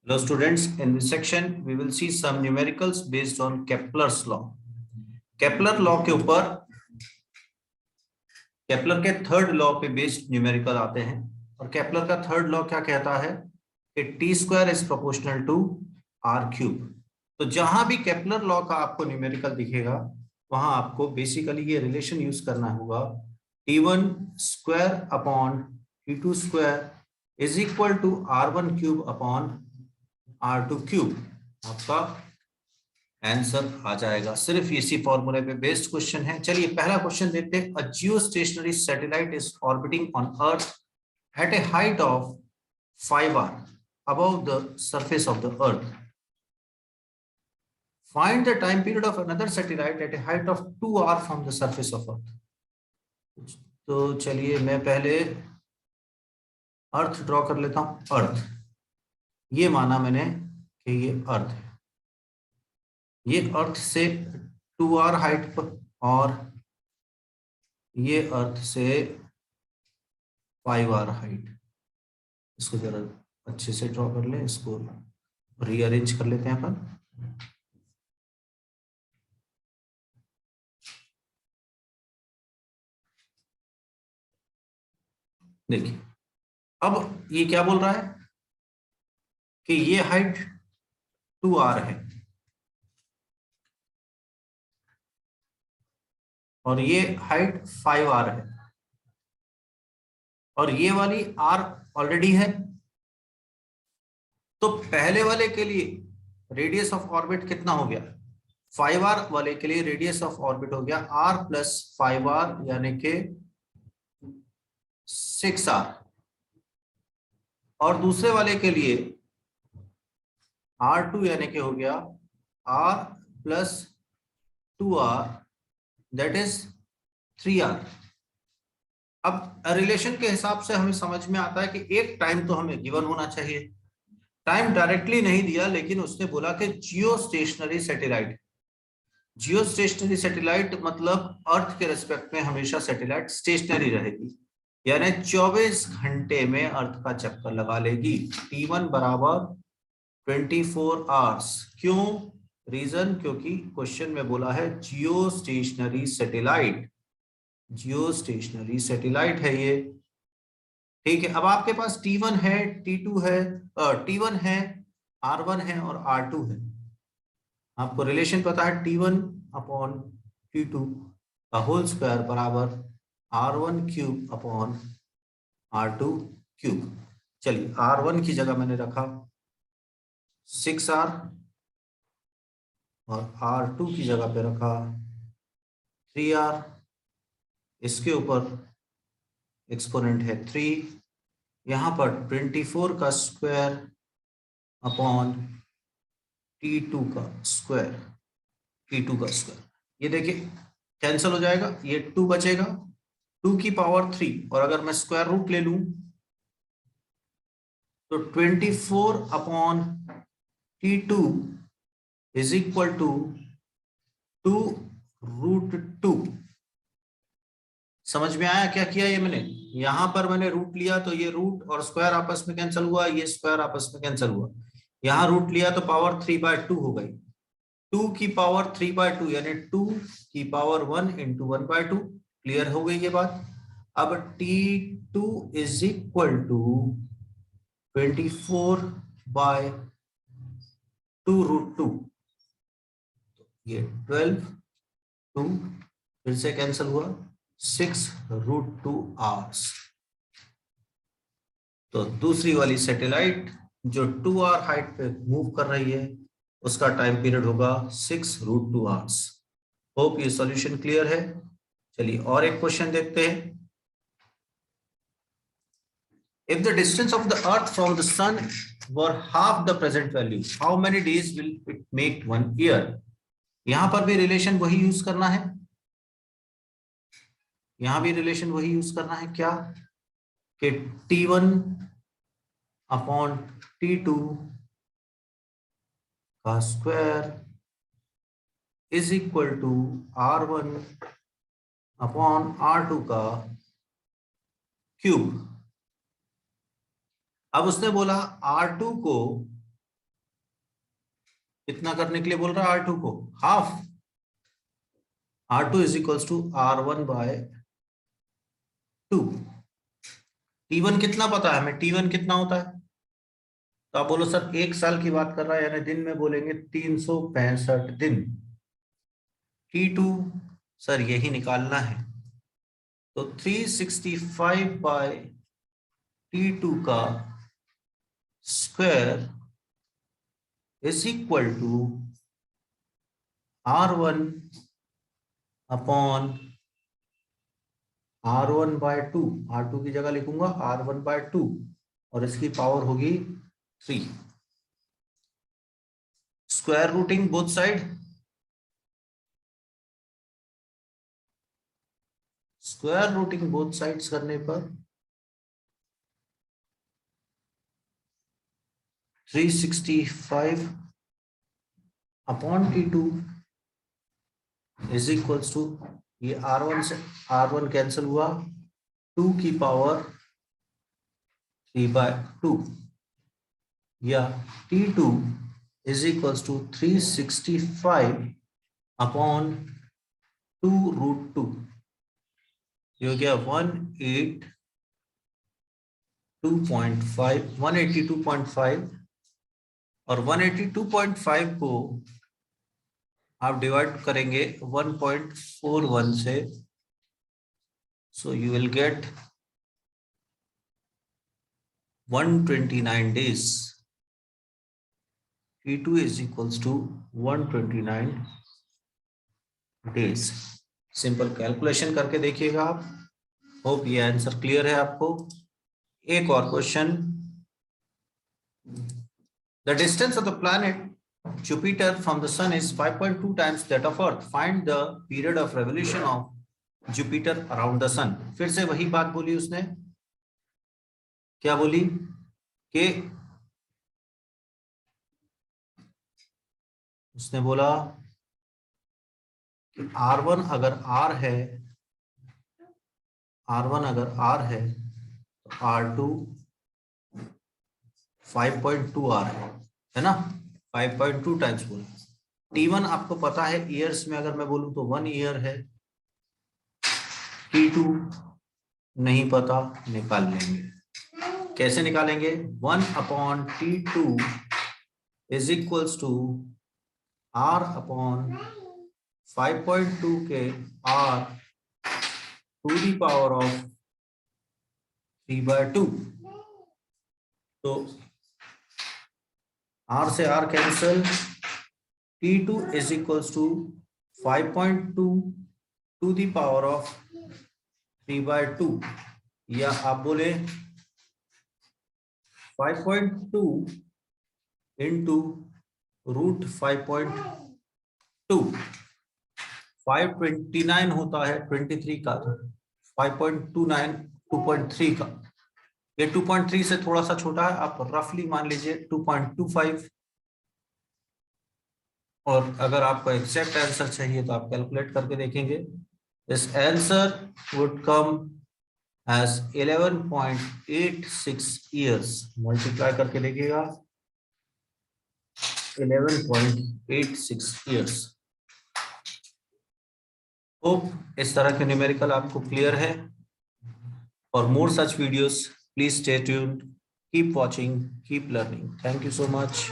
Hello students, in this section we will see some numericals based on Kepler's law. Kepler law के ऊपर Kepler के third law पे based numerical आते हैं और केपलर का थर्ड लॉ क्या कहता है कि T square is proportional to R cube. तो जहां भी केपलर लॉ का आपको न्यूमेरिकल दिखेगा वहां आपको बेसिकली ये रिलेशन यूज करना होगा T1 square upon T2 square is equal to R1 cube upon R2 cube. आपका आंसर आ जाएगा। सिर्फ इसी फॉर्मूले पे बेस्ड क्वेश्चन है। चलिए पहला क्वेश्चन देखते हैं। A geostationary satellite is orbiting on earth at a height of 5r above the surface of the earth. Find the time period of another satellite at a height of 2r from the surface of earth. तो चलिए मैं पहले अर्थ draw कर लेता हूं। अर्थ, ये माना मैंने कि ये अर्थ है, ये अर्थ से 2r हाइट पर और ये अर्थ से 5r हाइट। इसको जरा अच्छे से ड्रॉ कर लें, इसको रीअरेंज कर लेते हैं अपन। देखिए अब ये क्या बोल रहा है कि ये हाइट 2r है और ये हाइट 5r है और ये वाली r ऑलरेडी है। तो पहले वाले के लिए रेडियस ऑफ ऑर्बिट कितना हो गया? 5r वाले के लिए रेडियस ऑफ ऑर्बिट हो गया r प्लस 5r यानी कि 6r, और दूसरे वाले के लिए R2 यानी कि हो गया r plus 2r that is 3r। अब रिलेशन के हिसाब से हमें समझ में आता है कि एक टाइम तो हमें गिवन होना चाहिए। टाइम डायरेक्टली नहीं दिया, लेकिन उसने बोला कि जियो स्टेशनरी सैटेलाइट। जियो स्टेशनरी सैटेलाइट मतलब अर्थ के रेस्पेक्ट में हमेशा सैटेलाइट स्टेशनरी रहेगी, यानी 24 घंटे में अर्थ का चक्कर लगा लेगी। T1 बराबर 24 आवर्स। क्यों? रीजन क्योंकि क्वेश्चन में बोला है जियो स्टेशनरी सैटेलाइट। जियो स्टेशनरी सैटेलाइट है ये, ठीक है। अब आपके पास T1 है, T2 है, T1 है, R1 है और R2 है। आपको रिलेशन पता है T1 अपॉन T2 का होल स्क्वायर बराबर R1 cube upon R2 cube. चलिए R1 की जगह मैंने रखा 6r और R2 की जगह पे रखा 3r। इसके ऊपर एक्सपोनेंट है 3, यहां पर 24 का स्क्वायर अपॉन T2 का स्क्वायर, T2 का स्क्वायर। ये देखिए कैंसिल हो जाएगा, ये 2 बचेगा, 2 की पावर 3, और अगर मैं स्क्वायर रूट ले लूं तो 24 upon T2 is equal to 2√2। समझ में आया क्या किया ये मैंने? यहां पर मैंने रूट लिया तो ये रूट और स्क्वायर आपस में कैंसिल हुआ, ये स्क्वायर आपस में कैंसिल हुआ। यहां रूट लिया तो पावर 3/2 हो गई। 2 की पावर 3/2 यानी 2 की पावर 1 इंटू 1/2। क्लियर हो गई ये बात? अब T2 इज इक्वल टू 24/2√2। ये 12, 2 फिर से कैंसिल हुआ, 6√2 आवर्स। तो दूसरी वाली सैटेलाइट जो 2r हाइट पे मूव कर रही है उसका टाइम पीरियड होगा 6√2 आवर्स। होप ये सॉल्यूशन क्लियर है। चलिए और एक क्वेश्चन देखते हैं। If the distance of the earth from the sun were half the present value, how many days will it make 1 year? यहां पर भी रिलेशन वही यूज करना है, यहां भी रिलेशन वही यूज करना है। क्या कि T1 अपॉन T2 का square is equal to R1 upon R2 का क्यूब। अब उसने बोला R2 को कितना करने के लिए बोल रहा है R2 को? Half. R2 is equals to R1/2। T1 कितना पता है हमें? T1 कितना होता है? तो आप बोलो सर 1 साल की बात कर रहा है, यानी दिन में बोलेंगे 365 दिन। T2 सर यही निकालना है, तो 365/T2 का square is equal to R1/2। R2 की जगह लिखूंगा R1/2 और इसकी पावर होगी 3। Square routing both side, square routing both sides करने पर 365/T2 इज इक्वल्स टू, ये R1 से R1 कैंसिल हुआ, 2 की पावर 3/2, या T2 इज इक्वल्स टू 365/2√2। ये हो गया 182.5 और 182.5 को आप डिवाइड करेंगे 1.41 से, so you will get 129 days। T2 is equals to 129 days। Simple calculation करके देखिएगा आप। होप ये आंसर क्लियर है आपको। एक और question, the distance of the planet Jupiter from the sun is 5.2 times that of Earth. Find the period of revolution of Jupiter around the sun। फिर से वही बात बोली उसने, क्या बोली कि उसने बोला कि R1 अगर R है, R1 अगर R है तो R2 5.2 R है ना, 5.2 टाइम्स बोला। T1 आपको पता है ईयर्स में, अगर मैं बोलूं तो 1 ईयर है। T2 नहीं पता, निकाल लेंगे। कैसे निकालेंगे? 1/T2 is equals to R/5.2 के R to the power of 3/2। तो R से R cancel, T2 is equals to 5.2 to the power of 3/2, या आप बोले 5.2 इंटू √5.2। 529 होता है 23 का, 5.29 2.3 का, ये 2.3 से थोड़ा सा छोटा है, आप रफली मान लीजिए 2.25। और अगर आपको एग्जैक्ट आंसर चाहिए तो आप कैलकुलेट करके देखेंगे। This answer would come as 11.86 years. Multiply करके देखिएगा, 11.86 ईयर्स। होप इस तरह के न्यूमेरिकल आपको क्लियर है। For more such videos, please stay tuned, keep watching, keep learning. Thank you so much.